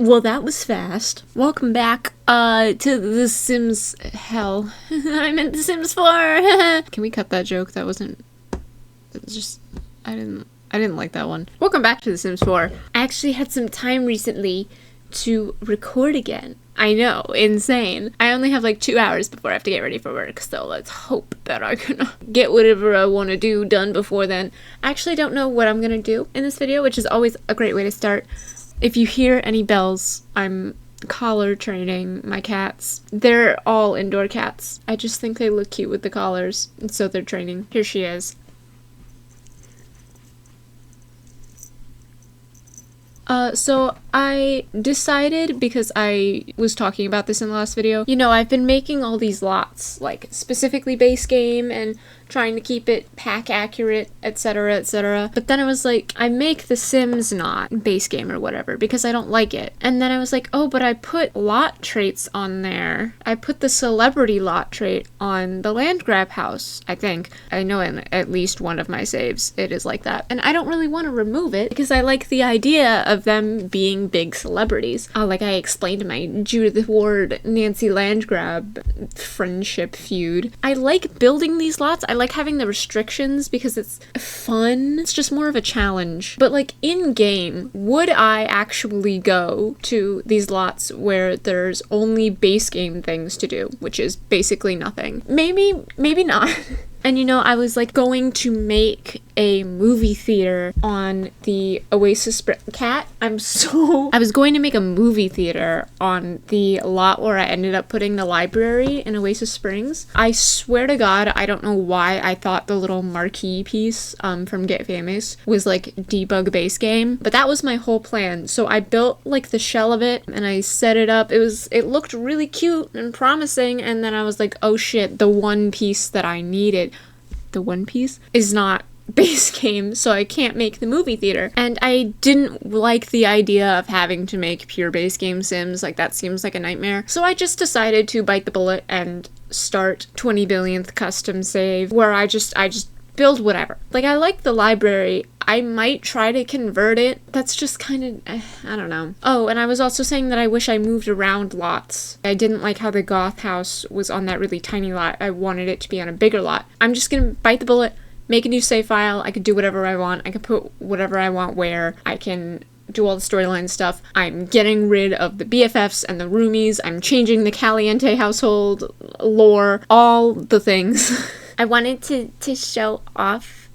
Well, that was fast. Welcome back, to The Sims hell. I'm in The Sims 4. Can we cut that joke? That wasn't, it was just, I didn't like that one. Welcome back to The Sims 4. I actually had some time recently to record again. I know, insane. I only have like 2 hours before I have to get ready for work, so let's hope that I can get whatever I want to do done before then. I actually don't know what I'm gonna do in this video, which is always a great way to start. If you hear any bells, I'm collar training my cats. They're all indoor cats. I just think they look cute with the collars, and so they're training. Here she is. So I decided, because I was talking about this in the last video, you know, I've been making all these lots, like specifically base game and trying to keep it pack accurate, etc, etc. But then I was like, I make the Sims not base game or whatever because I don't like it. And then I was like, oh, but I put lot traits on there. I put the celebrity lot trait on the land grab house, I think. I know in at least one of my saves it is like that. And I don't really want to remove it because I like the idea of them being big celebrities. Like I explained in my Judith Ward, Nancy Landgrab friendship feud. I like building these lots. I like having the restrictions because it's fun. It's just more of a challenge. But like in game, would I actually go to these lots where there's only base game things to do, which is basically nothing? Maybe not. And you know, I was like going to make a movie theater on the Oasis Cat. I was going to make a movie theater on the lot where I ended up putting the library in Oasis Springs. I swear to God, I don't know why I thought the little marquee piece from Get Famous was like debug base game, but that was my whole plan. So I built like the shell of it and I set it up. It looked really cute and promising, and then I was like, oh shit, the one piece that I needed, the one piece is not base game, so I can't make the movie theater. And I didn't like the idea of having to make pure base game Sims. Like, that seems like a nightmare. So I just decided to bite the bullet and start 20 billionth custom save, where I just build whatever. Like, I like the library. I might try to convert it. That's just kind of, I don't know. Oh, and I was also saying that I wish I moved around lots. I didn't like how the goth house was on that really tiny lot. I wanted it to be on a bigger lot. I'm just gonna bite the bullet, make a new save file. I could do whatever I want. I could put whatever I want where. I can do all the storyline stuff. I'm getting rid of the BFFs and the roomies. I'm changing the Caliente household lore, all the things. I wanted to show off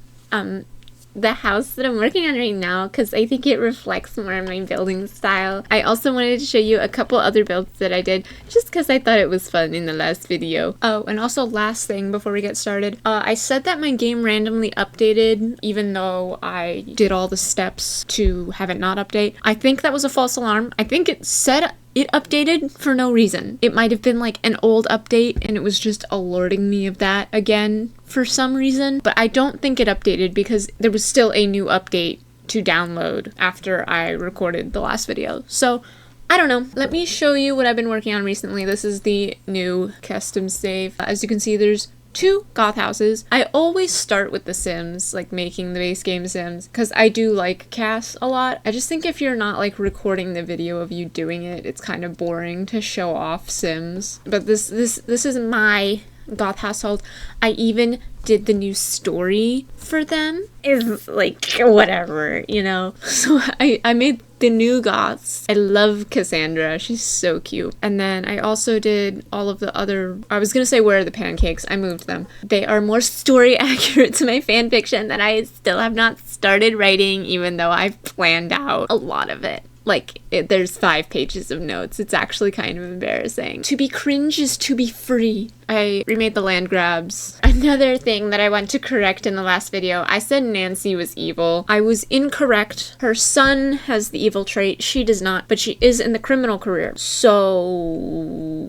the house that I'm working on right now because I think it reflects more of my building style. I also wanted to show you a couple other builds that I did just because I thought it was fun in the last video. Oh, and also last thing before we get started, I said that my game randomly updated even though I did all the steps to have it not update. I think that was a false alarm. I think it said it updated for no reason. It might have been like an old update and it was just alerting me of that again for some reason, but I don't think it updated because there was still a new update to download after I recorded the last video. So I don't know. Let me show you what I've been working on recently. This is the new custom save. As you can see, there's 2 goth houses. I always start with the Sims, like making the base game Sims, because I do like Cass a lot. I just think if you're not like recording the video of you doing it, it's kind of boring to show off Sims. But this is my goth household. I even did the new story for them. Is like whatever, you know. So I made the new goths. I love Cassandra. She's so cute. And then I also did all of the other, I was gonna say where are the pancakes. I moved them. They are more story accurate to my fan fiction that I still have not started writing, even though I've planned out a lot of it. Like, there's 5 pages of notes. It's actually kind of embarrassing. To be cringe is to be free. I remade the land grabs. Another thing that I want to correct in the last video, I said Nancy was evil. I was incorrect. Her son has the evil trait. She does not, but she is in the criminal career. So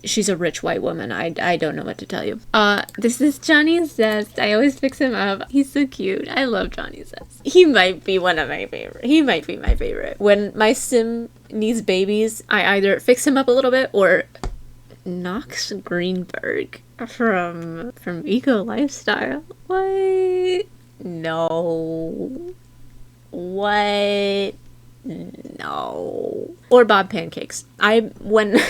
she's a rich white woman. I don't know what to tell you. This is Johnny Zest. I always fix him up. He's so cute. I love Johnny Zest. He might be one of my favorite. He might be my favorite. When my sim needs babies, I either fix him up a little bit or Knox Greenberg from Eco Lifestyle. What? No. What? No. Or Bob Pancakes. When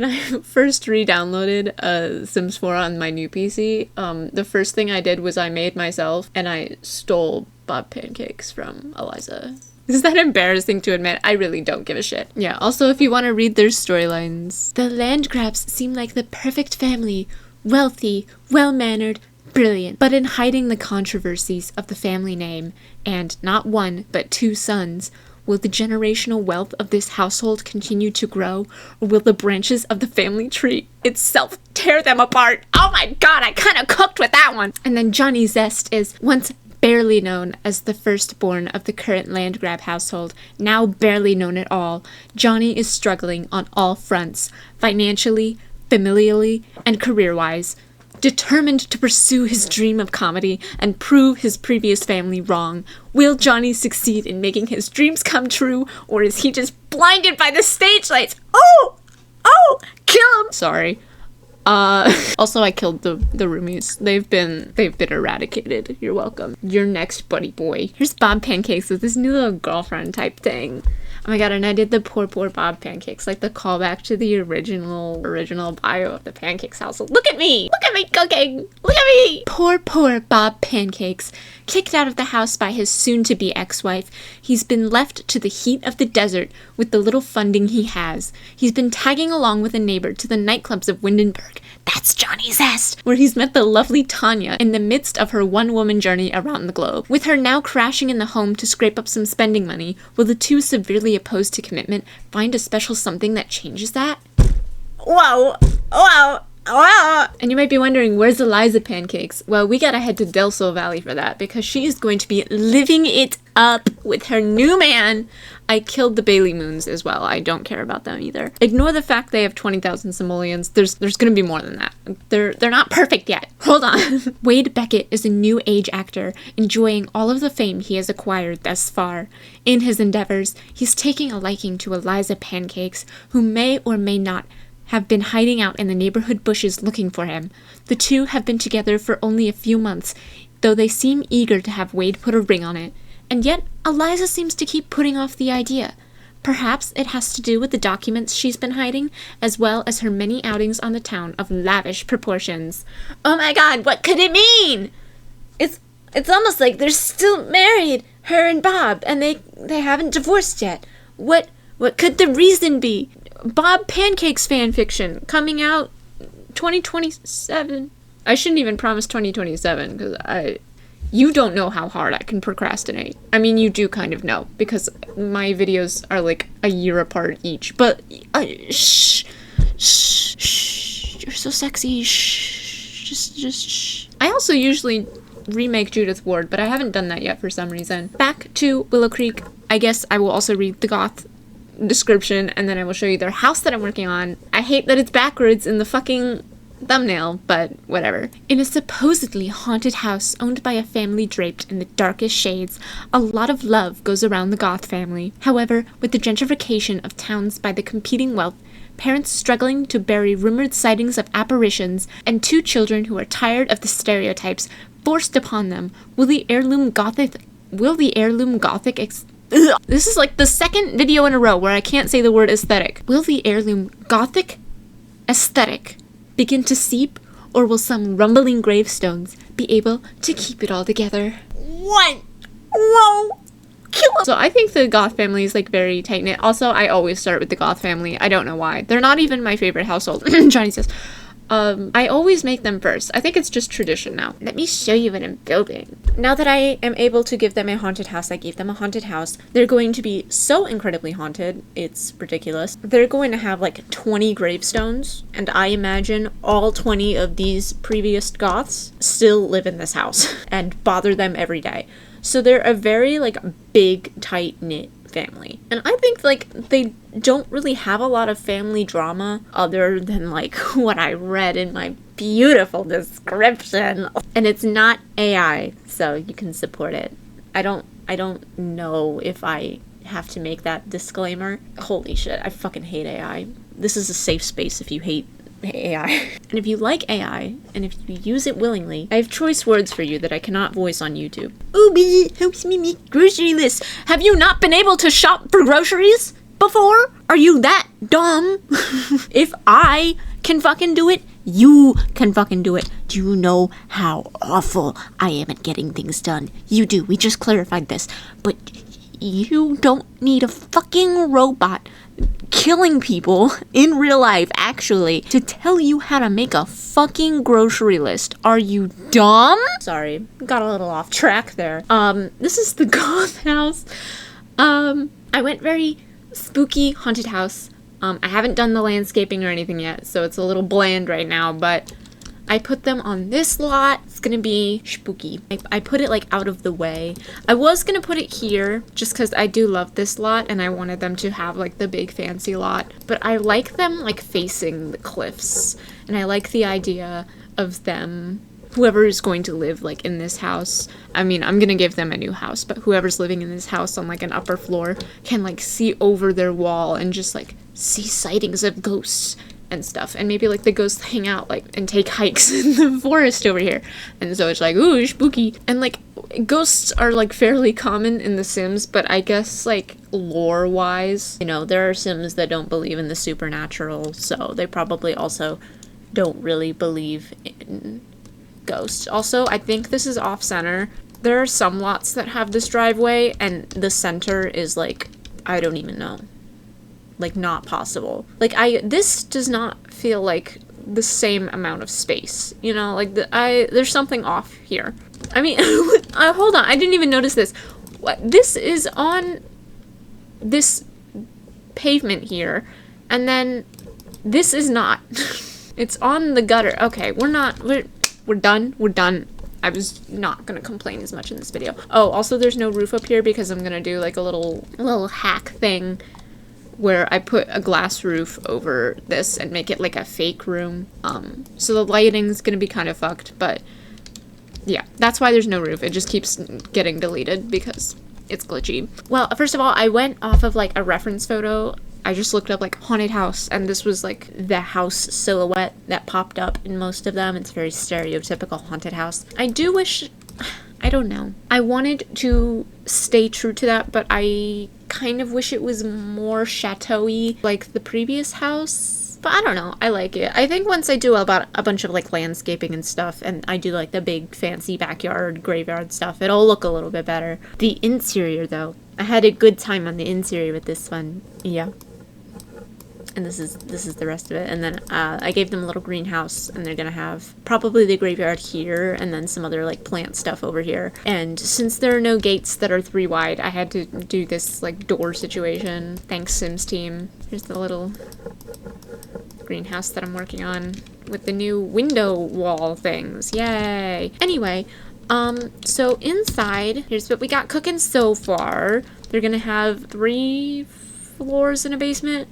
I first re-downloaded Sims 4 on my new PC, the first thing I did was I made myself and I stole Bob Pancakes from Eliza. Is that embarrassing to admit? I really don't give a shit. Yeah, also if you want to read their storylines. The Landgrabs seem like the perfect family. Wealthy, well-mannered, brilliant. But in hiding the controversies of the family name, and not one, but 2 sons, will the generational wealth of this household continue to grow, or will the branches of the family tree itself tear them apart? Oh my god, I kind of cooked with that one! And then Johnny Zest is once barely known as the firstborn of the current Landgrab household, now barely known at all. Johnny is struggling on all fronts, financially, familially, and career-wise. Determined to pursue his dream of comedy and prove his previous family wrong. Will Johnny succeed in making his dreams come true, or is he just blinded by the stage lights? Oh! Oh! Kill him! Sorry. Also I killed the roomies. They've been eradicated. You're welcome. Your next buddy boy. Here's Bob Pancakes with this new little girlfriend type thing. Oh my god, and I did the poor Bob Pancakes, like the callback to the original bio of the Pancakes household. Look at me! Look at me cooking! Look at me! Poor Bob Pancakes. Kicked out of the house by his soon-to-be ex-wife, he's been left to the heat of the desert with the little funding he has. He's been tagging along with a neighbor to the nightclubs of Windenburg. That's Johnny Zest, where he's met the lovely Tanya in the midst of her one-woman journey around the globe. With her now crashing in the home to scrape up some spending money, will the 2 severely opposed to commitment find a special something that changes that? Whoa! Whoa! Whoa! And you might be wondering, where's Eliza Pancakes? Well, we gotta head to Del Sol Valley for that, because she is going to be living it up with her new man. I killed the Bailey Moons as well. I don't care about them either. Ignore the fact they have 20,000 simoleons. There's gonna be more than that. They're not perfect yet. Hold on. Wade Beckett is a new age actor, enjoying all of the fame he has acquired thus far. In his endeavors, he's taking a liking to Eliza Pancakes, who may or may not have been hiding out in the neighborhood bushes looking for him. The 2 have been together for only a few months, though they seem eager to have Wade put a ring on it. And yet, Eliza seems to keep putting off the idea. Perhaps it has to do with the documents she's been hiding, as well as her many outings on the town of lavish proportions. Oh my god, what could it mean? It's almost like they're still married, her and Bob, and they haven't divorced yet. What could the reason be? Bob Pancakes fanfiction coming out 2027. I shouldn't even promise 2027 because you don't know how hard I can procrastinate. I mean, you do kind of know because my videos are like a year apart each. But shh, you're so sexy. Shh, just shh. I also usually remake Judith Ward, but I haven't done that yet for some reason. Back to Willow Creek. I guess I will also read the goth description and then I will show you their house that I'm working on. I hate that it's backwards in the fucking thumbnail, but whatever. In a supposedly haunted house owned by a family draped in the darkest shades, a lot of love goes around the goth family. However, with the gentrification of towns by the competing wealth, parents struggling to bury rumored sightings of apparitions, and 2 children who are tired of the stereotypes forced upon them, will the heirloom gothic This is like the second video in a row where I can't say the word aesthetic. Will the heirloom gothic aesthetic begin to seep, or will some rumbling gravestones be able to keep it all together? What? Whoa! Kill him! So I think the goth family is like very tight-knit. Also, I always start with the goth family. I don't know why. They're not even my favorite household. Johnny says. I always make them first. I think it's just tradition now. Let me show you what I'm building. Now that I am able to give them a haunted house, I gave them a haunted house. They're going to be so incredibly haunted. It's ridiculous. They're going to have like 20 gravestones, and I imagine all 20 of these previous goths still live in this house and bother them every day. So they're a very like big, tight-knit family. And I think like they don't really have a lot of family drama other than like what I read in my beautiful description. And it's not AI, so you can support it. I don't know if I have to make that disclaimer. Holy shit, I fucking hate AI. This is a safe space if you hate AI. And if you like AI, and if you use it willingly, I have choice words for you that I cannot voice on YouTube. Ooby, it helps me make grocery lists. Have you not been able to shop for groceries before? Are you that dumb? If I can fucking do it, you can fucking do it. Do you know how awful I am at getting things done? You do. We just clarified this. But you don't need a fucking robot killing people in real life, actually, to tell you how to make a fucking grocery list. Are you dumb? Sorry, got a little off track there. This is the goth house. I went very spooky haunted house. I haven't done the landscaping or anything yet, so it's a little bland right now, but I put them on this lot. It's gonna be spooky. I put it like out of the way. I was gonna put it here just because I do love this lot and I wanted them to have like the big fancy lot, but I like them like facing the cliffs, and I like the idea of them, whoever is going to live like in this house. I mean, I'm gonna give them a new house, but whoever's living in this house on like an upper floor can like see over their wall and just like see sightings of ghosts and stuff, and maybe like the ghosts hang out like and take hikes in the forest over here, and so it's like, ooh, spooky. And like ghosts are like fairly common in The Sims, but I guess like lore wise, you know, there are Sims that don't believe in the supernatural, so they probably also don't really believe in ghosts. Also, I think this is off center. There are some lots that have this driveway and the center is like, I don't even know, like not possible. Like this does not feel like the same amount of space, you know, like there's something off here. I mean, hold on, I didn't even notice this. What, this is on this pavement here, and then this is not. It's on the gutter. Okay, we're done. I was not gonna complain as much in this video. Oh, also there's no roof up here because I'm gonna do like a little hack thing where I put a glass roof over this and make it like a fake room. So the lighting's gonna be kind of fucked, but yeah, that's why there's no roof. It just keeps getting deleted because it's glitchy. Well, first of all, I went off of like a reference photo. I just looked up like haunted house, and this was like the house silhouette that popped up in most of them. It's very stereotypical haunted house. I do wish, I don't know, I wanted to stay true to that, but I kind of wish it was more chateau-y like the previous house. But I don't know, I like it. I think once I do about a bunch of like landscaping and stuff, and I do like the big fancy backyard graveyard stuff, it'll look a little bit better. The interior though, I had a good time on the interior with this one. Yeah. And this is the rest of it. And then I gave them a little greenhouse, and they're gonna have probably the graveyard here and then some other like plant stuff over here. And since there are no gates that are 3 wide, I had to do this like door situation. Thanks, Sims team. Here's the little greenhouse that I'm working on with the new window wall things. Yay! Anyway, so inside, here's what we got cooking so far. They're gonna have 3 floors in a basement.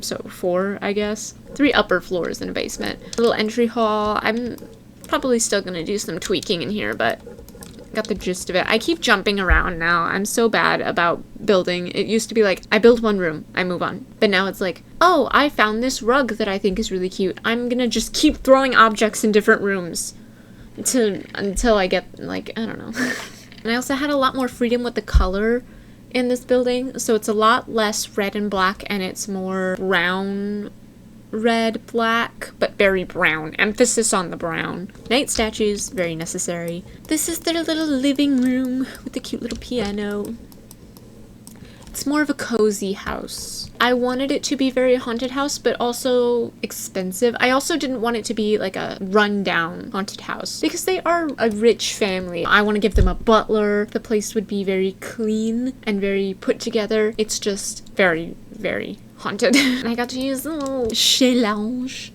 So 4, I guess. 3 upper floors in a basement. A little entry hall. I'm probably still gonna do some tweaking in here, but got the gist of it. I keep jumping around now. I'm so bad about building. It used to be like, I build 1 room, I move on. But now it's like, oh, I found this rug that I think is really cute. I'm gonna just keep throwing objects in different rooms until I get, like, I don't know. And I also had a lot more freedom with the color in this building, so it's a lot less red and black, and it's more brown, red, black, but very brown. Emphasis on the brown. Night statues, very necessary. This is their little living room with the cute little piano. It's more of a cozy house. I wanted it to be very haunted house, but also expensive. I also didn't want it to be like a rundown haunted house because they are a rich family. I want to give them a butler. The place would be very clean and very put together. It's just very, very haunted. And I got to use the little challenge.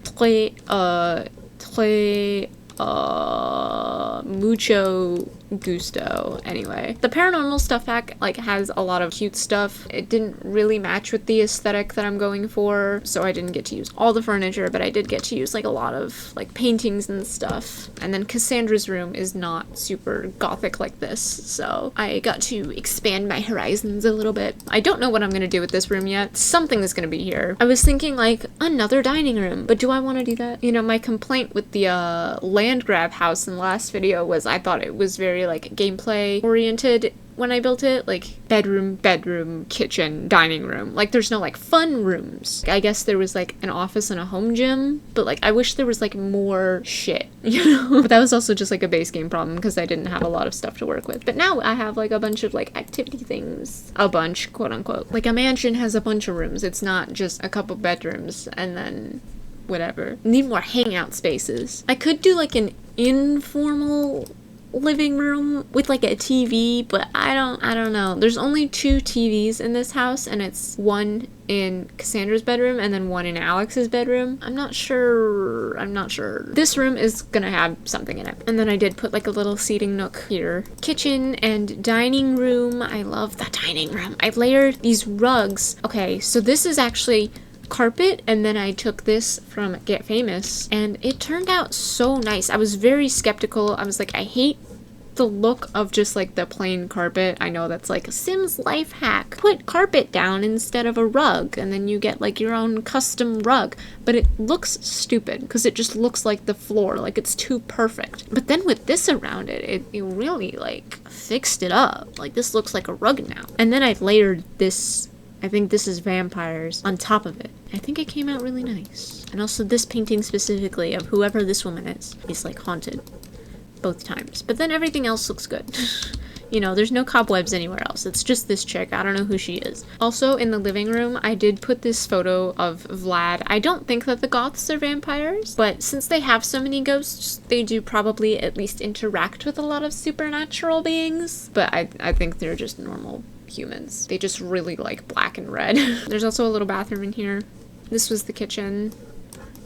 Mucho gusto anyway. The paranormal stuff pack like has a lot of cute stuff. It didn't really match with the aesthetic that I'm going for, so I didn't get to use all the furniture, but I did get to use like a lot of like paintings and stuff. And then Cassandra's room is not super gothic like this, so I got to expand my horizons a little bit. I don't know what I'm gonna do with this room yet. Something is gonna be here. I was thinking like another dining room, but do I want to do that? You know, my complaint with the land grab house in the last video was I thought it was very like gameplay oriented when I built it, like bedroom, kitchen, dining room. Like there's no like fun rooms. I guess there was like an office and a home gym, but like I wish there was like more shit, you know? But that was also just like a base game problem because I didn't have a lot of stuff to work with. But now I have like a bunch of like activity things. A bunch, quote unquote. Like a mansion has a bunch of rooms. It's not just a couple bedrooms and then whatever. Need more hangout spaces. I could do like an informal living room with like a TV, but I don't know. There's only 2 TVs in this house, and it's one in Cassandra's bedroom and then one in Alex's bedroom. I'm not sure. This room is gonna have something in it. And then I did put like a little seating nook here. Kitchen and dining room. I love the dining room. I layered these rugs. Okay, so this is actually carpet, and then I took this from Get Famous, and it turned out so nice. I was very skeptical. I was like, I hate the look of just like the plain carpet. I know that's like a Sims life hack. Put carpet down instead of a rug, and then you get like your own custom rug. But it looks stupid because it just looks like the floor, like it's too perfect. But then with this around it, it really like fixed it up. Like this looks like a rug now. And then I layered this, I think this is vampires, on top of it. I think it came out really nice. And also this painting specifically of whoever this woman is like haunted both times. But then everything else looks good. You know, there's no cobwebs anywhere else. It's just this chick. I don't know who she is. Also, in the living room, I did put this photo of Vlad. I don't think that the goths are vampires, but since they have so many ghosts, they do probably at least interact with a lot of supernatural beings. But I think they're just normal humans. They just really like black and red. There's also a little bathroom in here. This was the kitchen.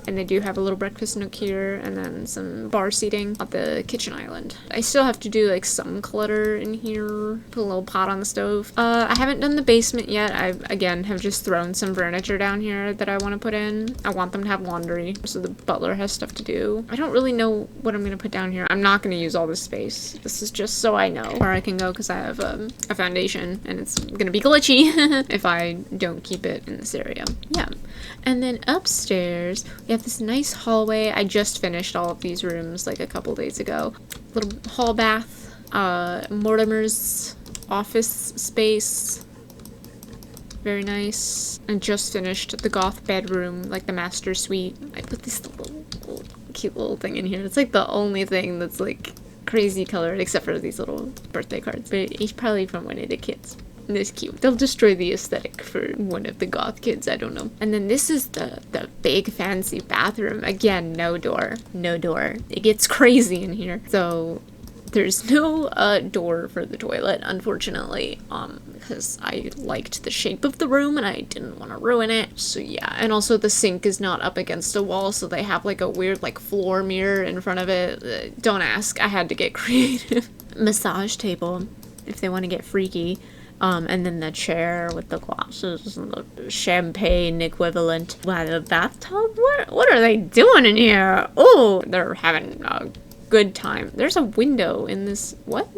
And they do have a little breakfast nook here, and then some bar seating on the kitchen island. I still have to do like some clutter in here. Put a little pot on the stove. I haven't done the basement yet. I, again, have just thrown some furniture down here that I want to put in. I want them to have laundry, so the butler has stuff to do. I don't really know what I'm going to put down here. I'm not going to use all this space. This is just so I know where I can go, because I have a foundation, and it's going to be glitchy if I don't keep it in this area. Yeah. And then upstairs, we have this nice hallway. I just finished all of these rooms like a couple days ago. Little hall bath, Mortimer's office space. Very nice. And just finished the goth bedroom, like the master suite. I put this little cute little thing in here. It's like the only thing that's like crazy colored, except for these little birthday cards. But it's probably from one of the kids. This cute. They'll destroy the aesthetic for one of the goth kids, I don't know. And then this is the big fancy bathroom. Again, no door. No door. It gets crazy in here. So there's no door for the toilet, unfortunately, because I liked the shape of the room and I didn't want to ruin it. So yeah, and also the sink is not up against a wall, so they have like a weird like floor mirror in front of it. Don't ask, I had to get creative. Massage table, if they want to get freaky. And then the chair with the glasses and the champagne equivalent. Wow, the bathtub? What are they doing in here? Oh, they're having a good time. There's a window in this. What?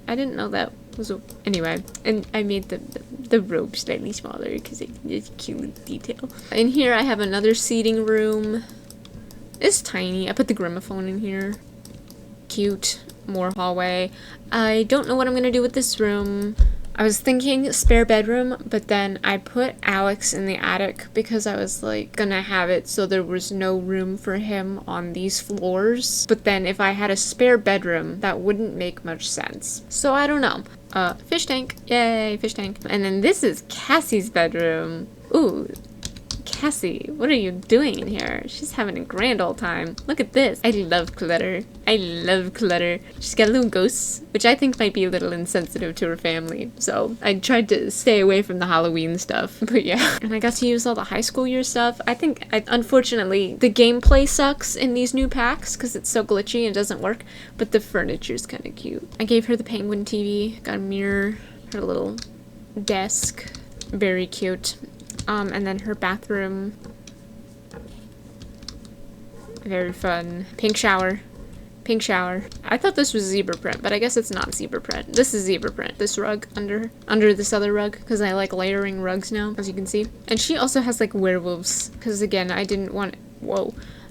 I didn't know that was a... Anyway, and I made the robe slightly smaller because it's a cute detail. In here, I have another seating room. It's tiny. I put the gramophone in here. Cute. More hallway. I don't know what I'm going to do with this room. I was thinking spare bedroom, but then I put Alex in the attic because I was like gonna have it so there was no room for him on these floors. But then if I had a spare bedroom, that wouldn't make much sense. So I don't know. Fish tank. Yay, fish tank. And then this is Cassie's bedroom. Ooh, Cassie, what are you doing in here? She's having a grand old time. Look at this. I love clutter. I love clutter. She's got little ghosts, which I think might be a little insensitive to her family. So I tried to stay away from the Halloween stuff. But yeah. And I got to use all the high school year stuff. Unfortunately, the gameplay sucks in these new packs because it's so glitchy and doesn't work. But the furniture's kind of cute. I gave her the penguin TV. Got a mirror. Her little desk. Very cute. And then her bathroom. Very fun. Pink shower. Pink shower. I thought this was zebra print, but I guess it's not zebra print. This is zebra print. This rug under this other rug, because I like layering rugs now, as you can see. And she also has like werewolves, because again, I didn't want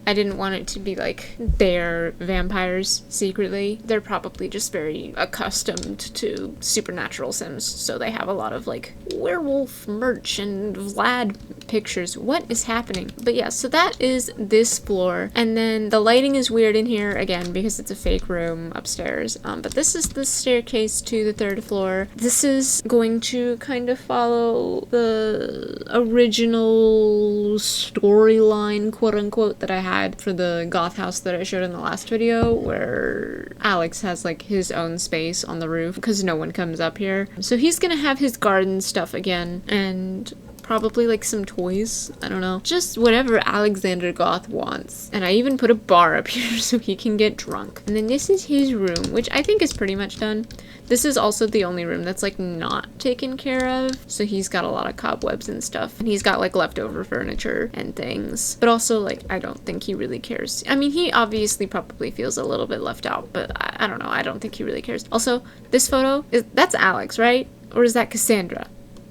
it to be like they're vampires secretly. They're probably just very accustomed to supernatural sims, so they have a lot of like werewolf merch and Vlad pictures. What is happening? But yeah, so that is this floor. And then the lighting is weird in here again because it's a fake room upstairs. But this is the staircase to the 3rd floor. This is going to kind of follow the original storyline, quote unquote, that I had for the goth house that I showed in the last video, where Alex has like his own space on the roof because no one comes up here. So he's gonna have his garden stuff again and probably like some toys. I don't know. Just whatever Alexander Goth wants. And I even put a bar up here so he can get drunk. And then this is his room, which I think is pretty much done. This is also the only room that's like not taken care of. So he's got a lot of cobwebs and stuff. And he's got like leftover furniture and things. But also like, I don't think he really cares. I mean, he obviously probably feels a little bit left out, but I don't know. I don't think he really cares. Also, this photo, that's Alex, right? Or is that Cassandra?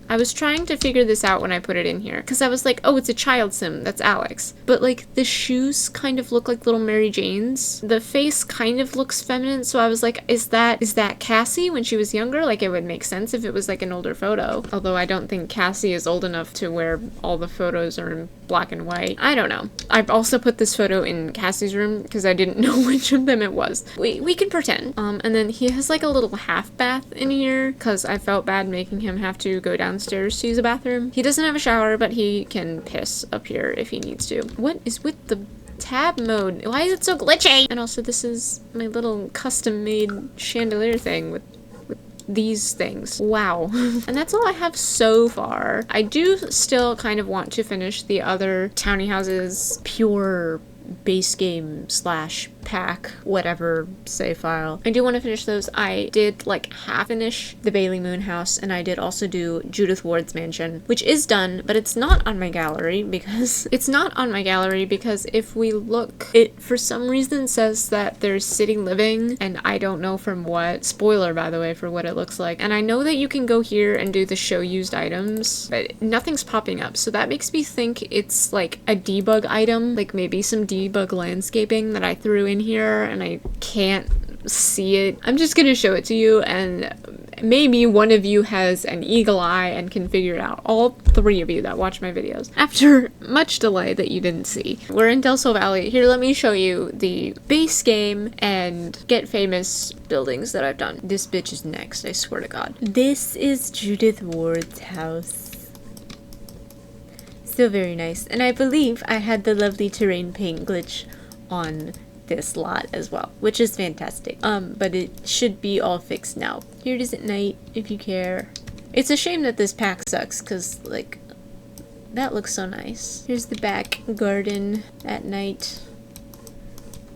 I was trying to figure this out when I put it in here, because I was like, oh, it's a child sim, that's Alex. But like, the shoes kind of look like little Mary Jane's. The face kind of looks feminine, so I was like, is that Cassie when she was younger? Like, it would make sense if it was like an older photo. Although I don't think Cassie is old enough to where all the photos are in black and white. I don't know. I've also put this photo in Cassie's room, because I didn't know which of them it was. We can pretend. And then he has like a little half bath in here, because I felt bad making him have to go downstairs to use a bathroom. He doesn't have a shower, but he can piss up here if he needs to. What is with the tab mode? Why is it so glitchy? And also, this is my little custom-made chandelier thing with these things. Wow. And that's all I have so far. I do still kind of want to finish the other towny houses pure base game slash pack whatever save file. I do want to finish those. I did like half finish the Bailey Moon house, and I did also do Judith Ward's mansion, which is done, but it's not on my gallery because if we look, it for some reason says that there's city living, and I don't know from what. Spoiler, by the way, for what it looks like. And I know that you can go here and do the show used items, but nothing's popping up, so that makes me think it's like a debug item, like maybe some debug landscaping that I threw in here and I can't see it. I'm just gonna show it to you, and maybe one of you has an eagle eye and can figure it out. All 3 of you that watch my videos after much delay that you didn't see. We're in Del Sol Valley. Here, let me show you the base game and get famous buildings that I've done. This bitch is next, I swear to God. This is Judith Ward's house. Still very nice. And I believe I had the lovely terrain paint glitch on this lot as well, which is fantastic. But it should be all fixed now. Here it is at night, if you care. It's a shame that this pack sucks, because, like, that looks so nice. Here's the back garden at night.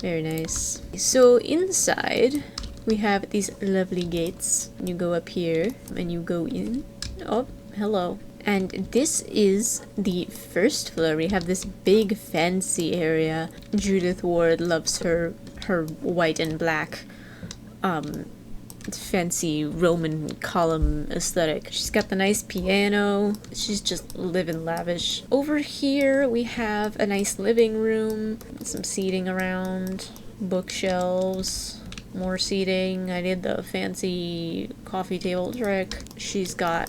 Very nice. So inside, we have these lovely gates. You go up here, and you go in. Oh, hello. And this is the 1st floor. We have this big fancy area. Judith Ward loves her white and black fancy Roman column aesthetic. She's got the nice piano. She's just living lavish. Over here we have a nice living room, some seating around, bookshelves, more seating. I did the fancy coffee table trick. She's got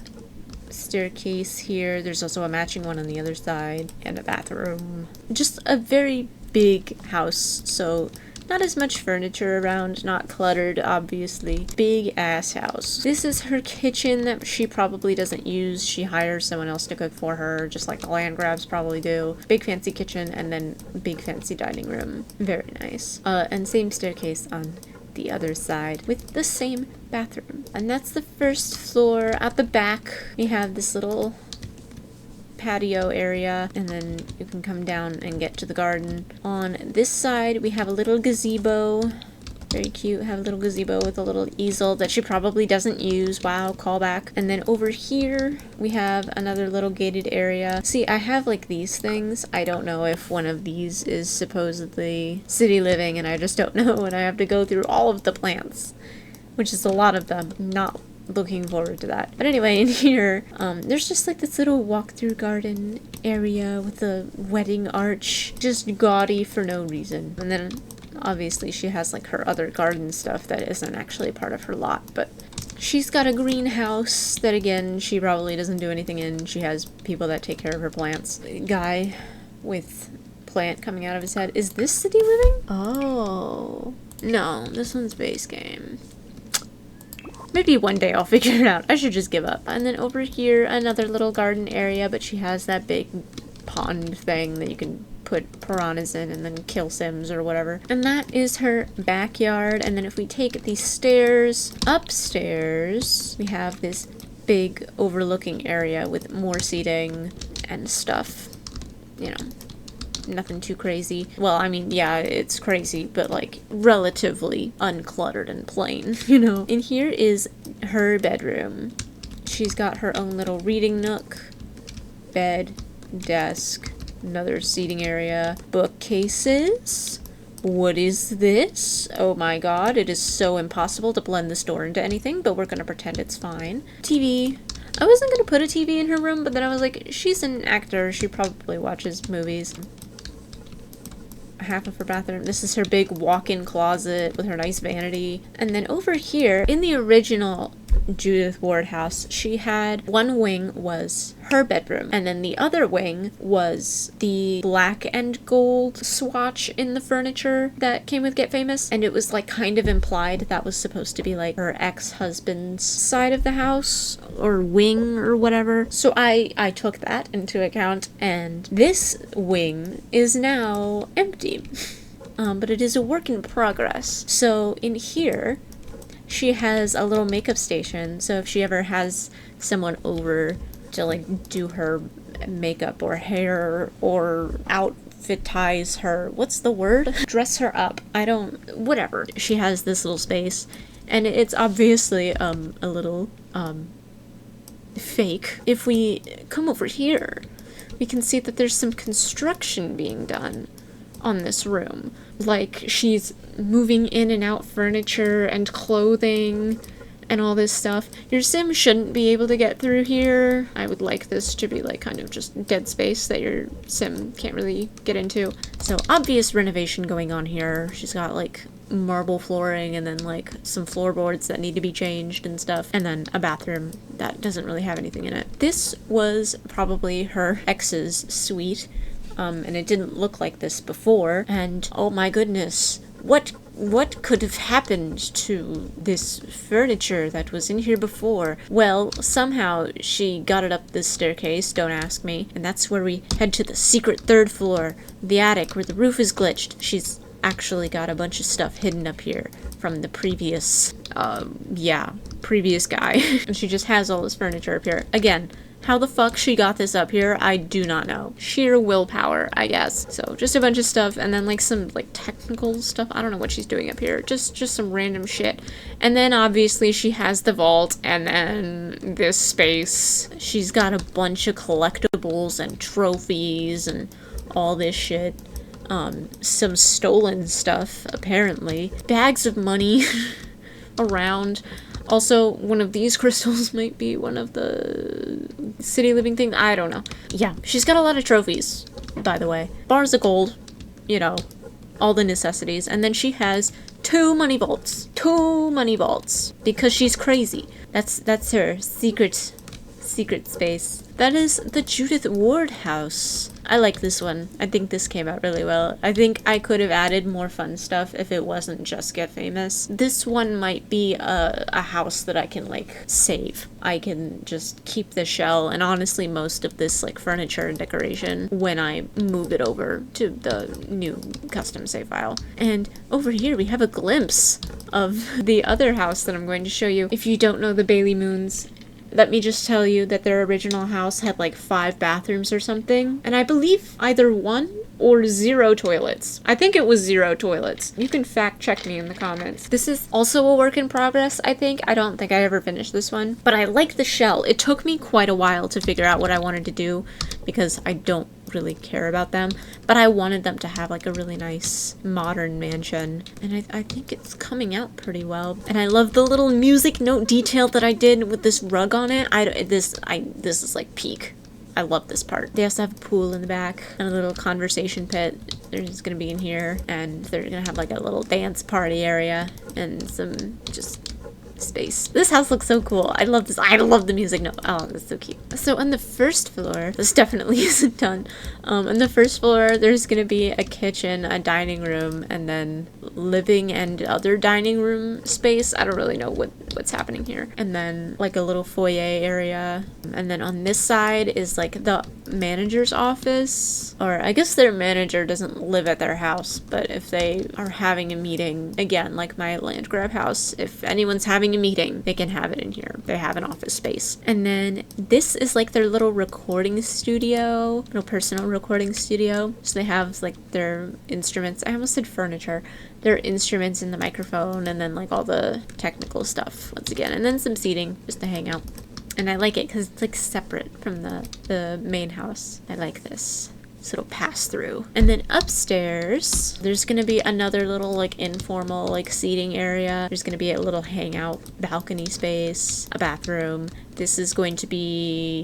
staircase here. There's also a matching one on the other side, and a bathroom. Just a very big house, so Not as much furniture around, not cluttered, obviously. Big ass house. This is her kitchen that she probably doesn't use. She hires someone else to cook for her, just like the land grabs probably do. Big fancy kitchen, and then big fancy dining room. Very nice. And same staircase on the other side with the same bathroom. And that's the first floor. At the back, we have this little patio area, and then you can come down and get to the garden. On this side, we have a little gazebo. Very cute. Have a little gazebo with a little easel that she probably doesn't use. Wow, callback. And then over here, we have another little gated area. See, I have like these things. I don't know if one of these is supposedly city living, and I just don't know, and I have to go through all of the plants, which is a lot of them. Not looking forward to that. But anyway, in here, there's just like this little walk-through garden area with a wedding arch. Just gaudy for no reason. And then obviously she has like her other garden stuff that isn't actually part of her lot, but she's got a greenhouse that again she probably doesn't do anything in. She has people that take care of her plants. Guy with plant coming out of his head. Is this city living? Oh. No, this one's base game. Maybe one day I'll figure it out. I should just give up. And then over here, another little garden area, but she has that big pond thing that you can put piranhas in and then kill Sims or whatever. And that is her backyard. And then if we take these stairs upstairs, we have this big overlooking area with more seating and stuff. You know, nothing too crazy. Well, I mean, yeah, it's crazy, but like relatively uncluttered and plain, you know. And here is her bedroom. She's got her own little reading nook, bed, desk, another seating area, bookcases. What is this? Oh my god, it is so impossible to blend this door into anything, but we're gonna pretend it's fine. TV. I wasn't gonna put a TV in her room, but then I was like, she's an actor, she probably watches movies. Half of her bathroom. This is her big walk-in closet with her nice vanity. And then over here, in the original Judith Ward house, she had one wing was her bedroom, and then the other wing was the black and gold swatch in the furniture that came with Get Famous, and it was like kind of implied that was supposed to be like her ex-husband's side of the house or wing or whatever. So I took that into account, and this wing is now empty. But it is a work in progress. So in here, she has a little makeup station, so if she ever has someone over to like do her makeup or hair or outfitize her, what's the word? Dress her up. Whatever. She has this little space, and it's obviously a little fake. If we come over here, we can see that there's some construction being done on this room. Like, she's moving in and out furniture and clothing and all this stuff. Your sim shouldn't be able to get through here. I would like this to be like kind of just dead space that your sim can't really get into. So obvious renovation going on here. She's got like marble flooring and then like some floorboards that need to be changed and stuff, and then a bathroom that doesn't really have anything in it. This was probably her ex's suite. And it didn't look like this before, and oh my goodness, what could have happened to this furniture that was in here before? Well, somehow she got it up this staircase, don't ask me, and that's where we head to the secret third floor, the attic, where the roof is glitched. She's actually got a bunch of stuff hidden up here from the previous guy. And she just has all this furniture up here. Again, how the fuck she got this up here, I do not know. Sheer willpower, I guess. So just a bunch of stuff, and then like some like technical stuff. I don't know what she's doing up here. Just some random shit. And then obviously she has the vault, and then this space. She's got a bunch of collectibles and trophies and all this shit. Some stolen stuff, apparently. Bags of money around. Also, one of these crystals might be one of the city living things. I don't know. Yeah, she's got a lot of trophies, by the way. Bars of gold, you know, all the necessities. And then she has 2 money vaults. 2 money vaults. Because she's crazy. That's her secret secret space. That is the Judith Ward house. I like this one. I think this came out really well. I think I could have added more fun stuff if it wasn't just Get Famous. This one might be a house that I can like save. I can just keep the shell and honestly most of this like furniture and decoration when I move it over to the new custom save file. And over here we have a glimpse of the other house that I'm going to show you. If you don't know the Bailey Moons, let me just tell you that their original house had like 5 bathrooms or something. And I believe either 1 or 0 toilets. I think it was 0 toilets. You can fact check me in the comments. This is also a work in progress, I think. I don't think I ever finished this one. But I like the shell. It took me quite a while to figure out what I wanted to do because I don't really care about them, but I wanted them to have like a really nice modern mansion, and I think it's coming out pretty well. And I love the little music note detail that I did with this rug on it. This is like peak. I love this part. They also have a pool in the back and a little conversation pit. They're just gonna be in here, and they're gonna have like a little dance party area and some just space. This house looks so cool. I love this. I love the music note. Oh, that's so cute. So on the first floor, this definitely isn't done. On the first floor, there's gonna be a kitchen, a dining room, and then living and other dining room space. I don't really know what's happening here. And then like a little foyer area. And then on this side is like the manager's office, or I guess their manager doesn't live at their house, but if they are having a meeting, again, like my land grab house, if anyone's having a meeting, they can have it in here. They have an office space. And then this is like their little recording studio, little personal recording studio. So they have like their instruments. I almost said furniture. Their instruments in the microphone, and then like all the technical stuff once again, and then some seating just to hang out. And I like it because it's like separate from the main house. I like this. So it'll pass through. And then upstairs, there's gonna be another little like informal like seating area. There's gonna be a little hangout balcony space, a bathroom. This is going to be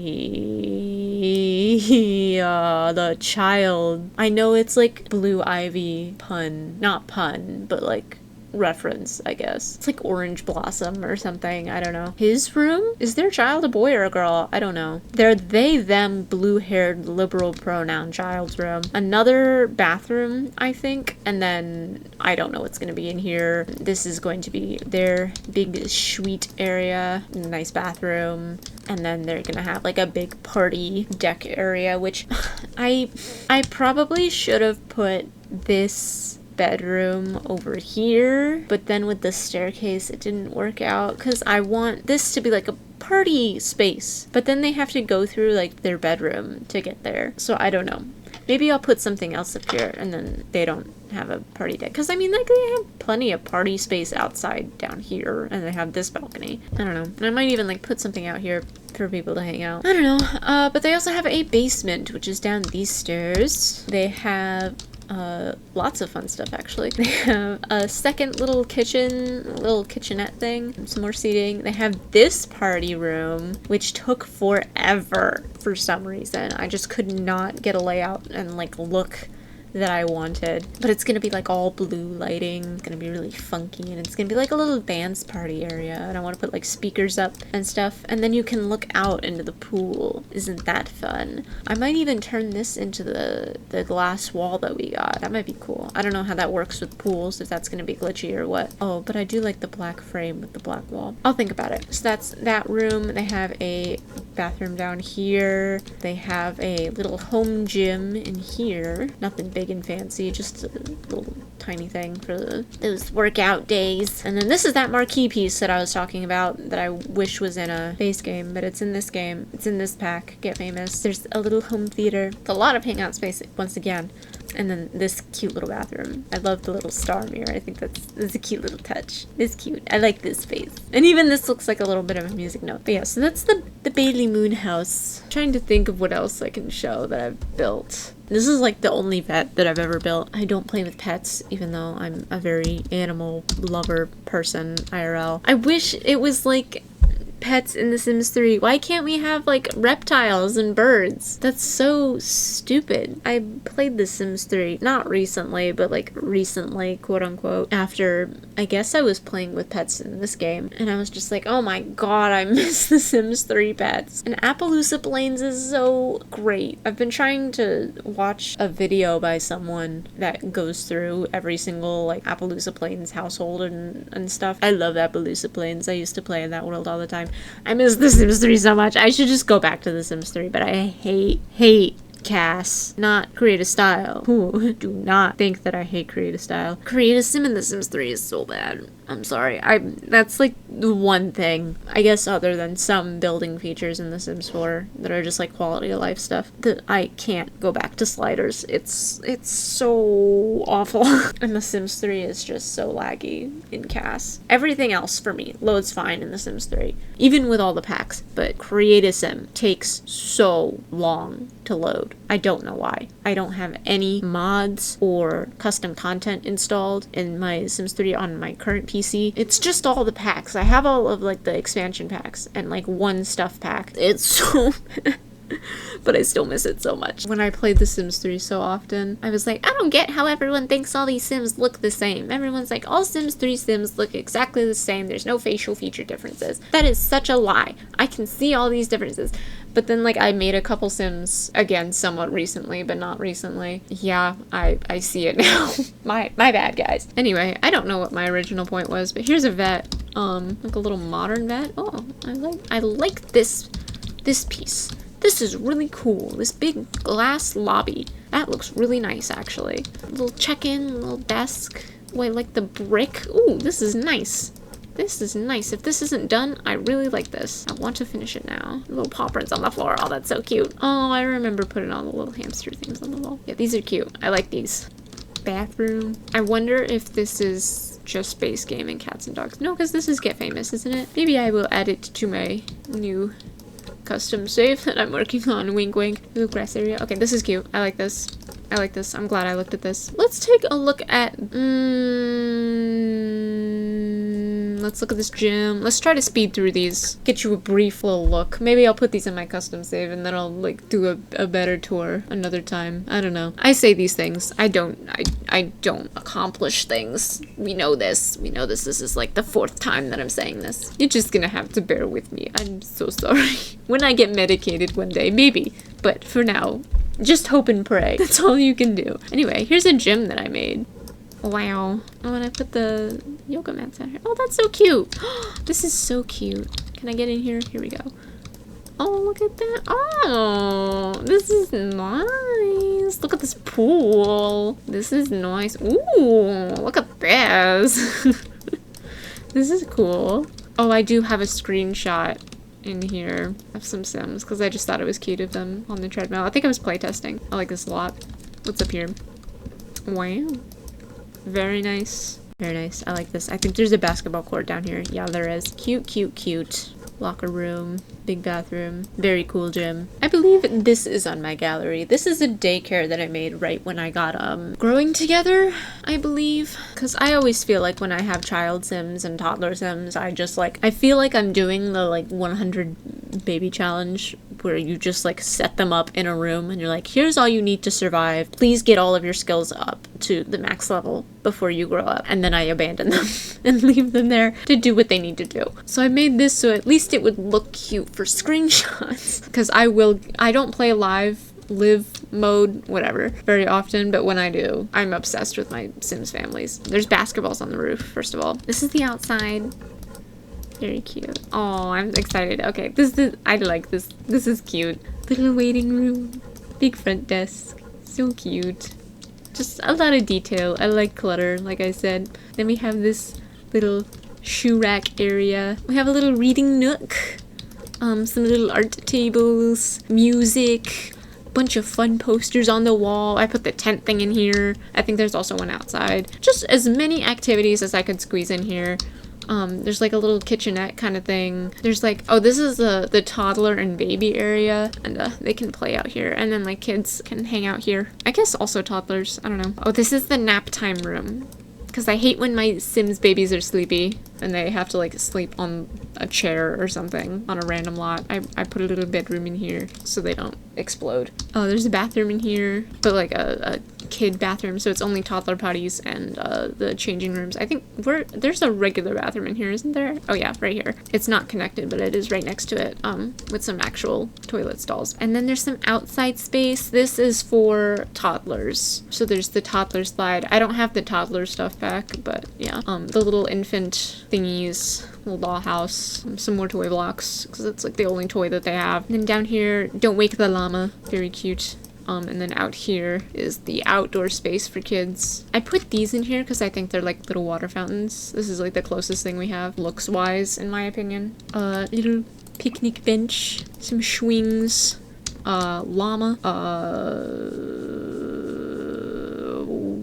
the child. I know it's like Blue Ivy pun, not pun, but like reference, I guess. It's like Orange Blossom or something. I don't know. His room? Is their child a boy or a girl? I don't know. They're they, them, blue-haired, liberal pronoun child's room. Another bathroom, I think. And then I don't know what's going to be in here. This is going to be their big suite area. Nice bathroom. And then they're going to have like a big party deck area, which I probably should have put this bedroom over here, but then with the staircase it didn't work out because I want this to be like a party space, but then they have to go through like their bedroom to get there, so I don't know. Maybe I'll put something else up here and then they don't have a party deck, because I mean like they have plenty of party space outside down here, and they have this balcony. I don't know, and I might even like put something out here for people to hang out. I don't know. But they also have a basement, which is down these stairs. They have lots of fun stuff actually. They have a second little kitchenette thing, some more seating. They have this party room, which took forever for some reason. I just could not get a layout and like look that I wanted, but it's gonna be like all blue lighting. It's gonna be really funky, and it's gonna be like a little dance party area, and I want to put like speakers up and stuff, and then you can look out into the pool. Isn't that fun? I might even turn this into the glass wall that we got. That might be cool. I don't know how that works with pools, if that's gonna be glitchy or what. Oh, but I do like the black frame with the black wall. I'll think about it. So that's that room. They have a bathroom down here. They have a little home gym in here. Nothing big and fancy, just a little tiny thing for those workout days. And then this is that marquee piece that I was talking about that I wish was in a base game, but it's in this game. It's in this pack, Get Famous. There's a little home theater. It's a lot of hangout space once again. And then this cute little bathroom. I love the little star mirror. I think that's a cute little touch. It's cute. I like this space. And even this looks like a little bit of a music note. But yeah, so that's the Bailey Moon house. I'm trying to think of what else I can show that I've built. This is like the only pet that I've ever built. I don't play with pets, even though I'm a very animal lover person, IRL. I wish it was like pets in The Sims 3? Why can't we have, like, reptiles and birds? That's so stupid. I played The Sims 3, not recently, but, like, recently, quote unquote, after, I guess I was playing with pets in this game, and I was just like, oh my god, I miss The Sims 3 pets. And Appaloosa Plains is so great. I've been trying to watch a video by someone that goes through every single, like, Appaloosa Plains household and stuff. I love Appaloosa Plains. I used to play in that world all the time. I miss The Sims 3 so much. I should just go back to The Sims 3, but I hate Cass, not create a style. Ooh, do not think that I hate create a style. Create a sim in The Sims 3 is so bad. I'm sorry. That's like the one thing, I guess, other than some building features in The Sims 4 that are just like quality of life stuff, that I can't go back to sliders. It's so awful. And The Sims 3 is just so laggy in Cass. Everything else for me loads fine in The Sims 3, even with all the packs, but create a sim takes so long to load. I don't know why. I don't have any mods or custom content installed in my Sims 3 on my current PC. It's just all the packs. I have all of like the expansion packs and like one stuff pack. It's so but I still miss it so much. When I played The Sims 3 so often, I was like, I don't get how everyone thinks all these Sims look the same. Everyone's like, all Sims 3 Sims look exactly the same. There's no facial feature differences. That is such a lie. I can see all these differences. But then, like, I made a couple Sims, again, somewhat recently, but not recently. Yeah, I see it now. My bad, guys. Anyway, I don't know what my original point was, but here's a vet. Like a little modern vet. Oh, I like this piece. This is really cool. This big glass lobby. That looks really nice, actually. A little check-in, little desk. Oh, I like the brick. Ooh, this is nice. This is nice. If this isn't done, I really like this. I want to finish it now. Little paw prints on the floor. Oh, that's so cute. Oh, I remember putting all the little hamster things on the wall. Yeah, these are cute. I like these. Bathroom. I wonder if this is just base game and cats and dogs. No, because this is Get Famous, isn't it? Maybe I will add it to my new custom save that I'm working on. Wink wink. Little grass area. Okay, this is cute. I like this. I like this. I'm glad I looked at this. Let's take a look at let's look at this gym. Let's try to speed through these. Get you a brief little look. Maybe I'll put these in my custom save and then I'll like do a better tour another time. I don't know. I say these things. I don't accomplish things. We know this. We know this. This is like the 4th time that I'm saying this. You're just gonna have to bear with me. I'm so sorry. When I get medicated one day, maybe. But for now, just hope and pray. That's all you can do. Anyway, here's a gym that I made. Wow. Oh, and I put the yoga mats out here. Oh, that's so cute. This is so cute. Can I get in here? Here we go. Oh, look at that. Oh, this is nice. Look at this pool. This is nice. Ooh, look at this. This is cool. Oh, I do have a screenshot in here of some Sims because I just thought it was cute of them on the treadmill. I think I was playtesting. I like this a lot. What's up here? Wow. Very nice. Very nice. I like this. I think there's a basketball court down here. Yeah, there is. Cute, cute, cute. Locker room. Big bathroom. Very cool gym. I believe this is on my gallery. This is a daycare that I made right when I got, Growing Together, I believe. Because I always feel like when I have child Sims and toddler Sims, I feel like I'm doing the, like, 100 baby challenge where you just, like, set them up in a room and you're like, here's all you need to survive. Please get all of your skills up to the max level before you grow up. And then I abandon them and leave them there to do what they need to do. So I made this so at least it would look cute for screenshots. Because I don't play live mode, whatever, very often, but when I do, I'm obsessed with my Sims families. There's basketballs on the roof, first of all. This is the outside. Very cute. Oh, I'm excited. Okay, I like this. This is cute. Little waiting room. Big front desk. So cute. Just a lot of detail. I like clutter, like I said. Then we have this little shoe rack area. We have a little reading nook. Some little art tables. Music. Bunch of fun posters on the wall. I put the tent thing in here. I think there's also one outside. Just as many activities as I could squeeze in here. There's like a little kitchenette kind of thing. There's like, oh, this is the toddler and baby area, and they can play out here, and then like kids can hang out here. I guess also toddlers, I don't know. Oh, this is the nap time room, because I hate when my Sims babies are sleepy and they have to like sleep on a chair or something on a random lot. I put a little bedroom in here so they don't explode. Oh, there's a bathroom in here, but like a kid bathroom, so it's only toddler potties and the changing rooms. I think there's a regular bathroom in here, isn't there? Oh yeah, right here. It's not connected, but it is right next to it, with some actual toilet stalls. And then there's some outside space. This is for toddlers. So there's the toddler slide. I don't have the toddler stuff back, but yeah. The little infant thingies, little dollhouse, some more toy blocks, because it's like the only toy that they have. And then down here, don't wake the llama. Very cute. And then out here is the outdoor space for kids. I put these in here because I think they're like little water fountains. This is like the closest thing we have, looks-wise, in my opinion. Little picnic bench, some swings, llama,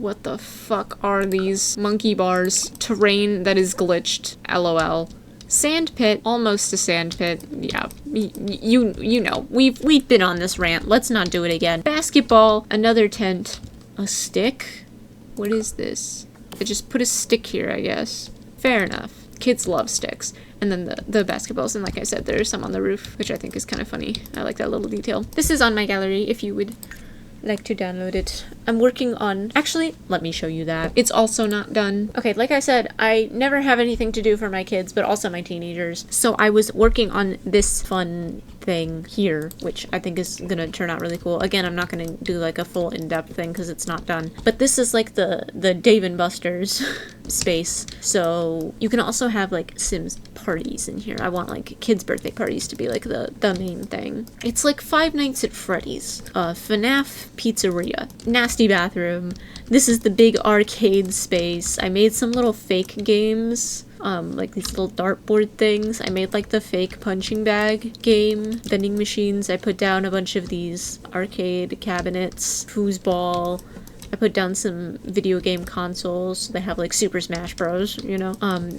what the fuck are these? Monkey bars, terrain that is glitched, LOL. Sand pit, almost a sand pit. Yeah, you know, we've been on this rant. Let's not do it again. Basketball, another tent, a stick. What is this? I just put a stick here, I guess. Fair enough. Kids love sticks. And then the basketballs, and like I said, there's some on the roof, which I think is kind of funny. I like that little detail. This is on my gallery if you would like to download it. I'm working on, actually, let me show you that. It's also not done. Okay, like I said, I never have anything to do for my kids, but also my teenagers. So I was working on this fun thing here, which I think is gonna turn out really cool. Again, I'm not gonna do like a full in-depth thing because it's not done. But this is like the Dave and Buster's space. So you can also have like Sims parties in here. I want like kids' birthday parties to be like the main thing. It's like Five Nights at Freddy's, FNAF pizzeria, nasty bathroom. This is the big arcade space. I made some little fake games. Like these little dartboard things. I made like the fake punching bag game, vending machines. I put down a bunch of these arcade cabinets, foosball. I put down some video game consoles. They have like Super Smash Bros, you know?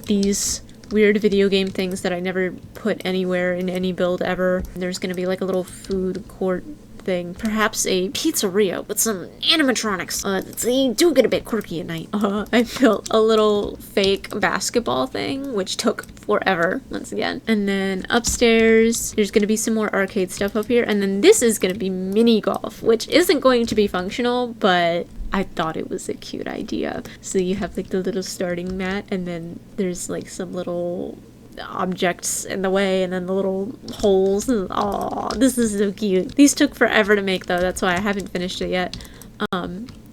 These weird video game things that I never put anywhere in any build ever. There's gonna be like a little food court thing, perhaps a pizzeria with some animatronics. They do get a bit quirky at night. I built a little fake basketball thing, which took forever, once again. And then upstairs, there's gonna be some more arcade stuff up here, and then this is gonna be mini golf, which isn't going to be functional, but I thought it was a cute idea. So you have like the little starting mat, and then there's like some little objects in the way, and then the little holes. Oh, this is so cute. These took forever to make though, that's why I haven't finished it yet.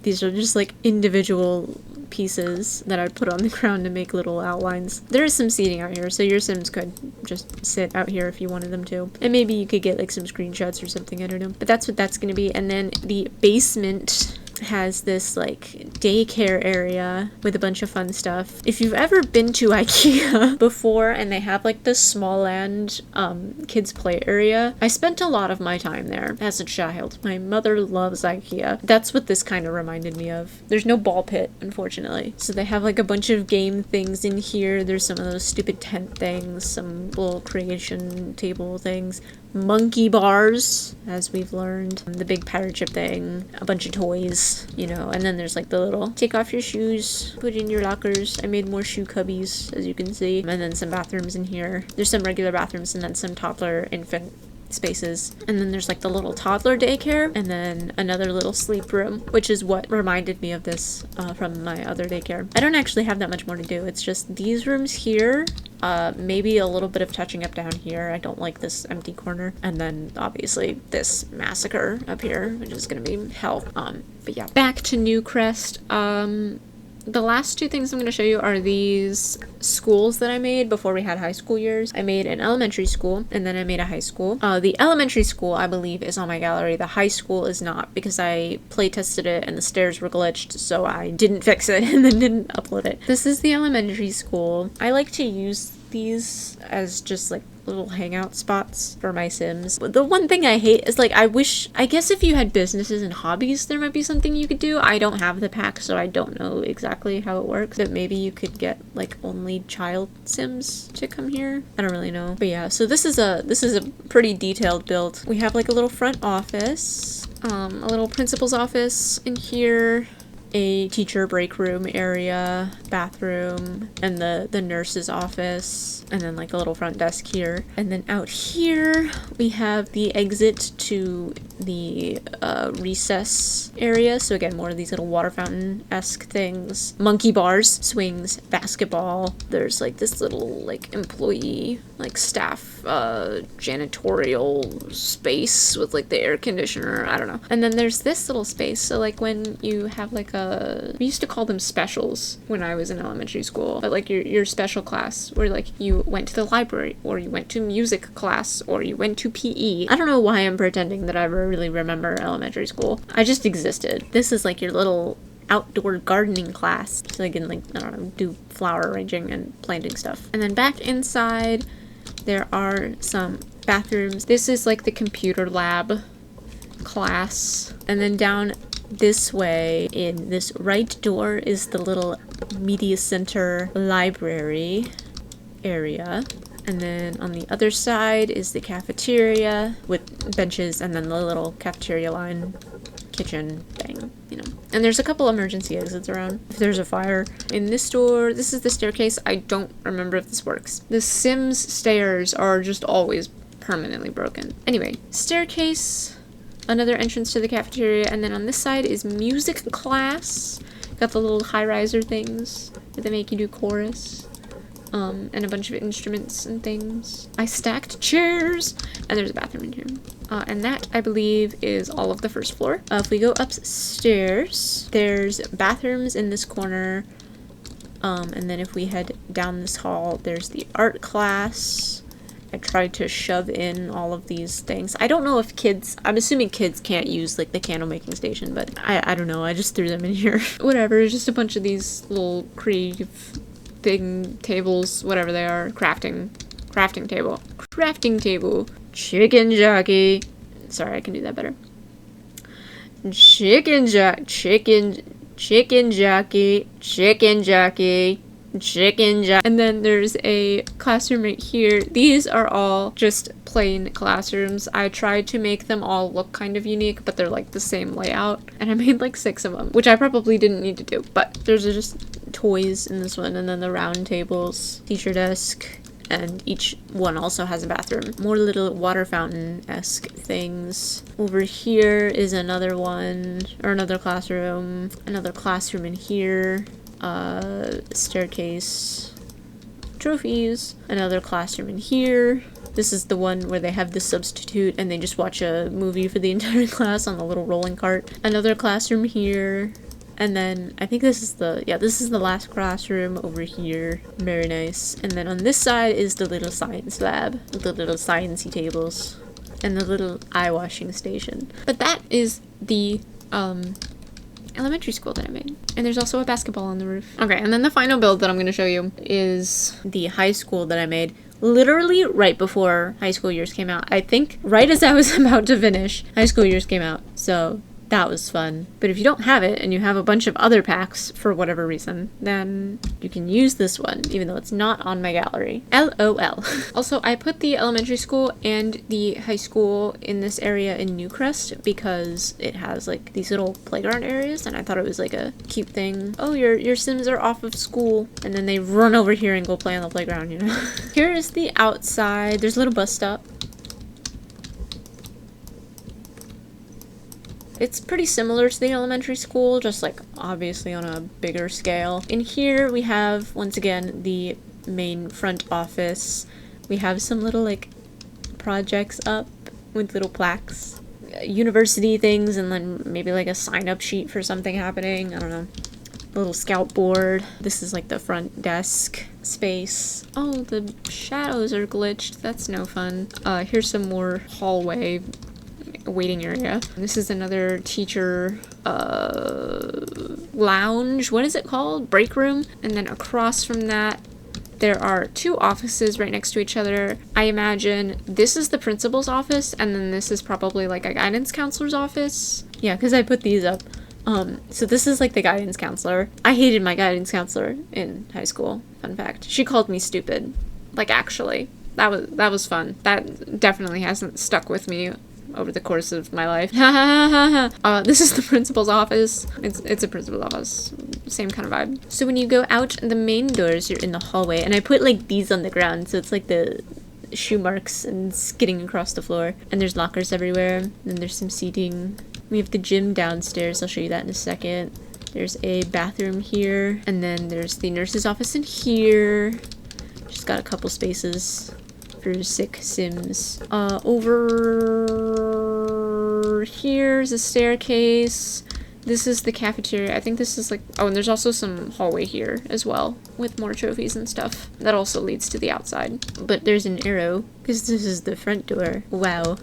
These are just like individual pieces that I'd put on the ground to make little outlines. There is some seating out here, so your Sims could just sit out here if you wanted them to. And maybe you could get like some screenshots or something, I don't know. But that's what that's gonna be. And then the basement has this like daycare area with a bunch of fun stuff. If you've ever been to IKEA before and they have like the Smallland kids play area, I spent a lot of my time there as a child. My mother loves IKEA. That's what this kind of reminded me of. There's no ball pit, unfortunately. So they have like a bunch of game things in here. There's some of those stupid tent things, some little creation table things, monkey bars, as we've learned, the big pirate ship thing, a bunch of toys, you know, and then there's like the little take off your shoes, put in your lockers. I made more shoe cubbies, as you can see, and then some bathrooms in here. There's some regular bathrooms and then some toddler infant spaces, and then there's like the little toddler daycare, and then another little sleep room, which is what reminded me of this from my other daycare. I don't actually have that much more to do. It's just these rooms here, maybe a little bit of touching up down here. I don't like this empty corner, and then obviously this massacre up here, which is gonna be hell. But yeah, back to Newcrest. The last two things I'm going to show you are these schools that I made before we had high school years. I made an elementary school, and then I made a high school. The elementary school, I believe, is on my gallery. The high school is not, because I play tested it and the stairs were glitched, so I didn't fix it and then didn't upload it. This is the elementary school. I like to use these as just like little hangout spots for my Sims. But the one thing I hate is like, I guess if you had businesses and hobbies, there might be something you could do. I don't have the pack, so I don't know exactly how it works. But maybe you could get like only child Sims to come here. I don't really know. But yeah, so this is a pretty detailed build. We have like a little front office, a little principal's office in here. a teacher break room area, bathroom, and the nurse's office, and then like a little front desk here. And then out here we have the exit to the recess area. So again, more of these little water fountain-esque things. Monkey bars, swings, basketball. There's like this little like employee, like staff janitorial space with like the air conditioner. I don't know. And then there's this little space. So like when you have like we used to call them specials when I was in elementary school, but like your special class where like you went to the library or you went to music class or you went to PE. I don't know why I'm pretending that I really remember elementary school. I just existed. This is like your little outdoor gardening class. So I can like, I don't know, do flower arranging and planting stuff. And then back inside, there are some bathrooms. This is like the computer lab class. And then down this way in this right door is the little media center library area. And then on the other side is the cafeteria with benches and then the little cafeteria line kitchen thing, you know. And there's a couple emergency exits around if there's a fire. In this door, this is the staircase. I don't remember if this works. The Sims stairs are just always permanently broken. Anyway, staircase, another entrance to the cafeteria, and then on this side is music class. Got the little high riser things that they make you do chorus. And a bunch of instruments and things. I stacked chairs, and there's a bathroom in here. And that, I believe, is all of the first floor. If we go upstairs, there's bathrooms in this corner. And then if we head down this hall, there's the art class. I tried to shove in all of these things. I don't know if kids, I'm assuming kids can't use like the candle making station, but I don't know. I just threw them in here. Whatever, it's just a bunch of these little creative thing tables, whatever they are. Crafting table, chicken jockey. Sorry, I can do that better. Chicken jockey. And then there's a classroom right here. These are all just plain classrooms. I tried to make them all look kind of unique, but they're like the same layout. And I made like 6 of them, which I probably didn't need to do, but there's just toys in this one, and then the round tables, teacher desk, and each one also has a bathroom. More little water fountain-esque things. Over here is another one, or another classroom in here. Staircase, trophies, another classroom in here. This is the one where they have the substitute and they just watch a movie for the entire class on the little rolling cart. Another classroom here. And then I think this is the last classroom over here. Very nice. And then on this side is the little science lab, the little sciencey tables, and the little eye washing station. But that is the elementary school that I made. And there's also a basketball on the roof. Okay, and then the final build that I'm going to show you is the high school that I made literally right before high school years came out. I think right as I was about to finish, high school years came out. So that was fun. But if you don't have it and you have a bunch of other packs for whatever reason, then you can use this one, even though it's not on my gallery. LOL. Also, I put the elementary school and the high school in this area in Newcrest because it has like these little playground areas, and I thought it was like a cute thing. Oh, your Sims are off of school, and then they run over here and go play on the playground, you know? Here is the outside. There's a little bus stop. It's pretty similar to the elementary school, just like obviously on a bigger scale. In here we have, once again, the main front office. We have some little like projects up with little plaques, university things, and then maybe like a sign-up sheet for something happening. I don't know. A little scout board. This is like the front desk space. Oh, the shadows are glitched. That's no fun. Here's some more hallway waiting area. This is another teacher lounge. What is it called? Break room. And then across from that there are 2 offices right next to each other. I imagine this is the principal's office, and then this is probably like a guidance counselor's office. Yeah, because I put these up. So this is like the guidance counselor. I hated my guidance counselor in high school. Fun fact. She called me stupid. Like, actually. That was fun. That definitely hasn't stuck with me over the course of my life. This is the principal's office. It's a principal's office. Same kind of vibe. So when you go out the main doors, you're in the hallway, and I put like these on the ground, so it's like the shoe marks and skidding across the floor. And there's lockers everywhere, and there's some seating. We have the gym downstairs. I'll show you that in a second. There's a bathroom here, and then there's the nurse's office in here. Just got a couple spaces for sick Sims. Over here's a staircase. This is the cafeteria. I think this is like, oh, and there's also some hallway here as well with more trophies and stuff. That also leads to the outside. But there's an arrow because this is the front door. Wow.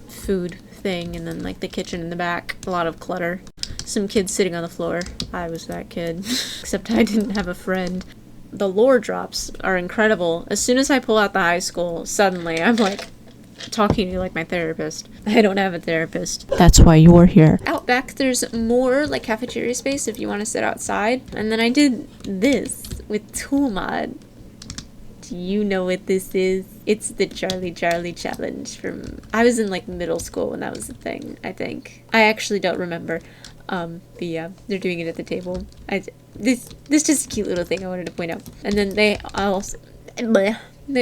Food thing, and then like the kitchen in the back. A lot of clutter. Some kids sitting on the floor. I was that kid. Except I didn't have a friend. The lore drops are incredible. As soon as I pull out the high school, suddenly I'm like talking to you like my therapist. I don't have a therapist. That's why you're here. Out back, there's more like cafeteria space if you want to sit outside. And then I did this with Tool Mod. Do you know what this is? It's the Charlie challenge from... I was in like middle school when that was a thing, I think. I actually don't remember. But yeah, they're doing it at the table. This just a cute little thing I wanted to point out. And then they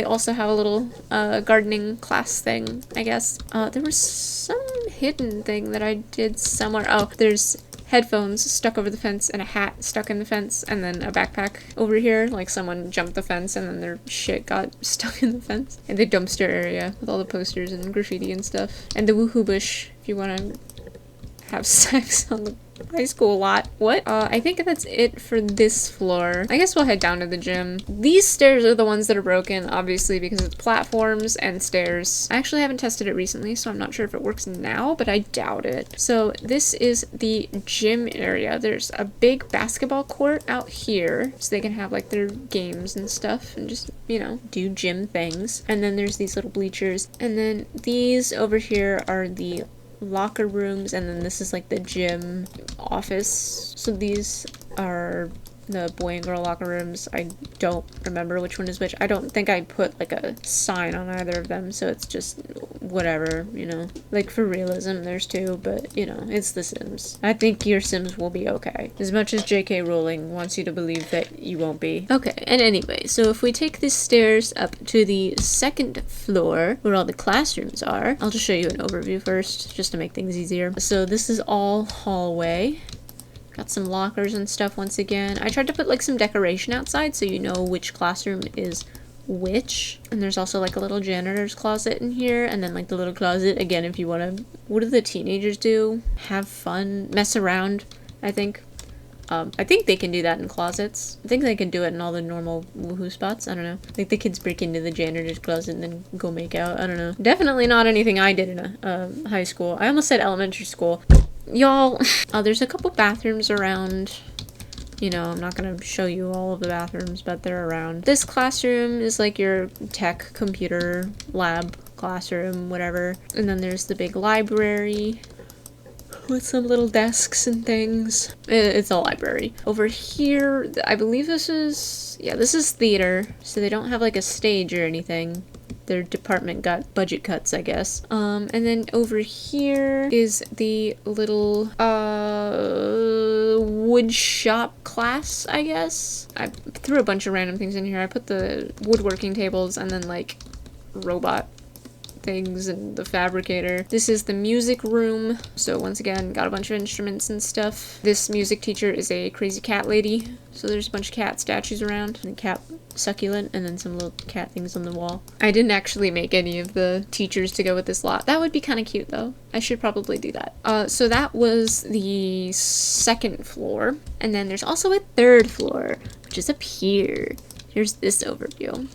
also have a little gardening class thing, I guess. There was some hidden thing that I did somewhere. Oh, there's headphones stuck over the fence and a hat stuck in the fence, and then a backpack over here. Like someone jumped the fence and then their shit got stuck in the fence. And the dumpster area with all the posters and graffiti and stuff. And the woohoo bush if you want to have sex on the high school lot. What? I think that's it for this floor. I guess we'll head down to the gym. These stairs are the ones that are broken, obviously, because it's platforms and stairs. I actually haven't tested it recently, so I'm not sure if it works now, but I doubt it. So this is the gym area. There's a big basketball court out here, so they can have like their games and stuff and just, you know, do gym things. And then there's these little bleachers. And then these over here are the locker rooms, and then this is like the gym office. So these are the boy and girl locker rooms. I don't remember which one is which. I don't think I put like a sign on either of them, so it's just whatever, you know. Like for realism there's two, but you know, it's The Sims. I think your Sims will be okay, as much as JK Rowling wants you to believe that you won't be. Okay, and anyway, so if we take the stairs up to the second floor where all the classrooms are, I'll just show you an overview first just to make things easier. So this is all hallway. Got some lockers and stuff once again. I tried to put like some decoration outside so you know which classroom is which. And there's also like a little janitor's closet in here, and then like the little closet again if you want to... What do the teenagers do? Have fun, mess around, I think. I think they can do that in closets. I think they can do it in all the normal woohoo spots. I don't know. Like the kids break into the janitor's closet and then go make out. I don't know. Definitely not anything I did in a high school. I almost said elementary school. Y'all, there's a couple bathrooms around. You know, I'm not gonna show you all of the bathrooms, but they're around. This classroom is like your tech computer lab classroom, whatever. And then there's the big library with some little desks and things. It's a library. Over here, I believe this is theater. So they don't have like a stage or anything. Their department got budget cuts, I guess. And then over here is the little wood shop class, I guess. I threw a bunch of random things in here. I put the woodworking tables and then like robot things and the fabricator. This is the music room. So once again, got a bunch of instruments and stuff. This music teacher is a crazy cat lady. So there's a bunch of cat statues around. And cat succulent, and then some little cat things on the wall. I didn't actually make any of the teachers to go with this lot. That would be kind of cute though. I should probably do that. So that was the second floor. And then there's also a third floor, which is up here. Here's this overview.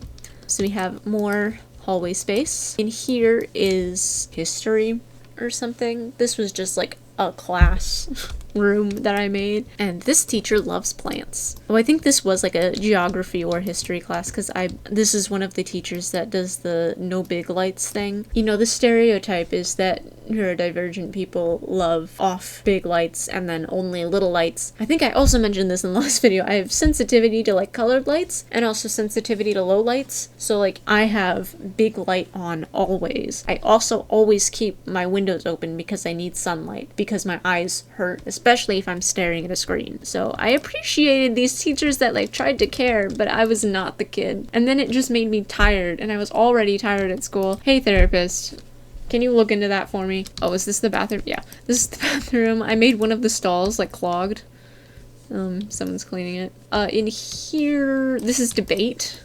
So we have more hallway space. In here is history or something. This was just like a class room that I made. And this teacher loves plants. Oh, I think this was like a geography or history class, because this is one of the teachers that does the no big lights thing. You know, the stereotype is that neurodivergent people love off big lights and then only little lights. I think I also mentioned this in the last video. I have sensitivity to like colored lights and also sensitivity to low lights. So like I have big light on always. I also always keep my windows open because I need sunlight, because my eyes hurt, especially if I'm staring at a screen. So I appreciated these teachers that like tried to care, but I was not the kid. And then it just made me tired, and I was already tired at school. Hey therapist, can you look into that for me? Oh, is this the bathroom? Yeah, this is the bathroom. I made one of the stalls like clogged. Someone's cleaning it. In here, this is debate.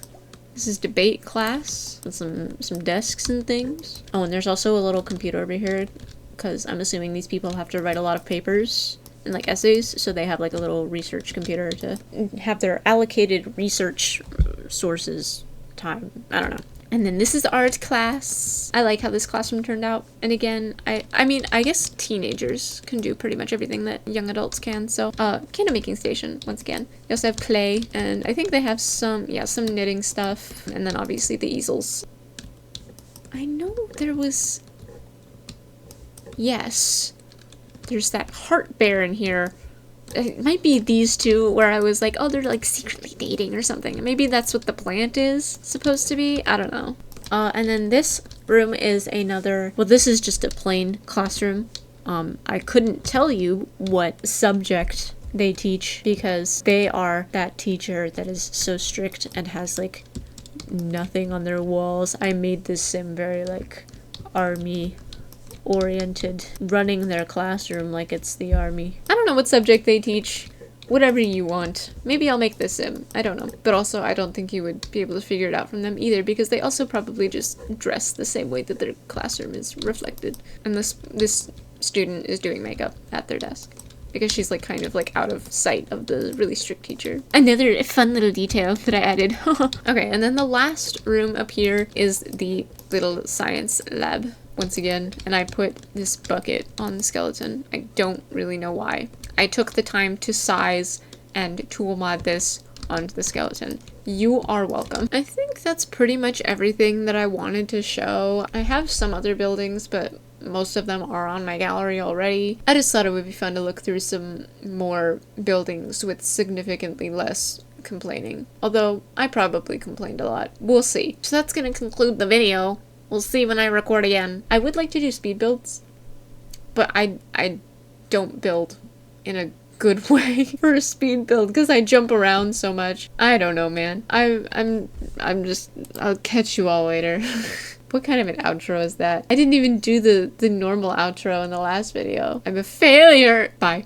This is debate class with some desks and things. Oh, and there's also a little computer over here, because I'm assuming these people have to write a lot of papers and like essays, so they have like a little research computer to have their allocated research sources time. I don't know. And then this is art class. I like how this classroom turned out. And again, I mean, I guess teenagers can do pretty much everything that young adults can. So, candle making station, once again. They also have clay, and I think they have some knitting stuff. And then obviously the easels. I know there was... Yes. There's that heart bear in here. It might be these two where I was like, oh, they're like secretly dating or something. Maybe that's what the plant is supposed to be. I don't know. And then this room is another, well, this is just a plain classroom. I couldn't tell you what subject they teach because they are that teacher that is so strict and has like nothing on their walls. I made this sim very like army oriented, running their classroom like it's the army. I don't know what subject they teach. Whatever you want. Maybe I'll make this sim. I don't know. But also, I don't think you would be able to figure it out from them either, because they also probably just dress the same way that their classroom is reflected. And this student is doing makeup at their desk, because she's like kind of like out of sight of the really strict teacher. Another fun little detail that I added. Okay, and then the last room up here is the little science lab. Once again, and I put this bucket on the skeleton. I don't really know why. I took the time to size and tool mod this onto the skeleton. You are welcome. I think that's pretty much everything that I wanted to show. I have some other buildings, but most of them are on my gallery already. I just thought it would be fun to look through some more buildings with significantly less complaining. Although, I probably complained a lot. We'll see. So that's gonna conclude the video. We'll see when I record again. I would like to do speed builds, but I don't build in a good way for a speed build because I jump around so much. I don't know, man. I'm just, I'll catch you all later. What kind of an outro is that? I didn't even do the normal outro in the last video. I'm a failure. Bye.